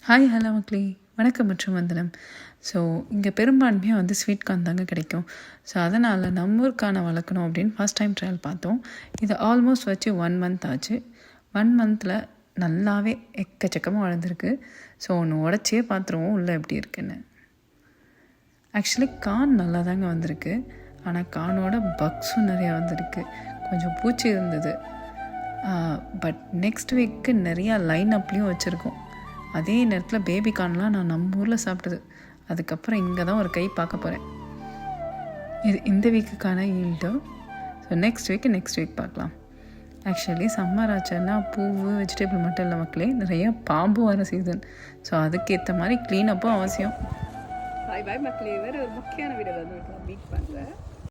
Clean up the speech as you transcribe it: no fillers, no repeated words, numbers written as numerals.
Hi hello மக்களே, வணக்கம் மற்றும் வந்தனம். ஸோ இங்கே பெரும்பான்மையாக ஸ்வீட் கார்ன் தாங்க கிடைக்கும். ஸோ அதனால் நம்ம ஊருக்கான வளர்க்கணும் அப்படின்னு ஃபஸ்ட் டைம் ட்ரையல் பார்த்தோம். இது ஆல்மோஸ்ட் வச்சு 1 மந்த் ஆச்சு. 1 மந்தில் நல்லாவே எக்கச்சக்கமாக வளர்ந்துருக்கு. ஸோ ஒன்று உடச்சே பார்த்துருவோம் உள்ளே எப்படி இருக்குன்னு. ஆக்சுவலி கார்ன் நல்லா தாங்க வந்திருக்கு, ஆனால் கார்னோட பக்ஸும் நிறையா வந்திருக்கு. கொஞ்சம் பூச்சி இருந்தது. பட் நெக்ஸ்ட் வீக்கு நிறையா லைன் அப்லேயும் வச்சுருக்கோம். அதே நேரத்தில் பேபி கார்ன்லாம் நான் நம்ம ஊரில் சாப்பிட்டது. அதுக்கப்புறம் இங்கே தான் ஒரு கை பார்க்க போகிறேன். இது இந்த வீக்குக்கான ஈல்டு. ஸோ நெக்ஸ்ட் வீக் பார்க்கலாம். ஆக்சுவலி சம்மர் ஆச்சுன்னா பூவு வெஜிடபிள் மட்டும் இல்லை மக்களே, நிறைய பாம்பு வர சீசன். ஸோ அதுக்கேற்ற மாதிரி க்ளீனப்பும் அவசியம். பாய் மக்களே, வேறு ஒரு முக்கியமான வீடியோ வந்து மீட் பண்ணுறேன்.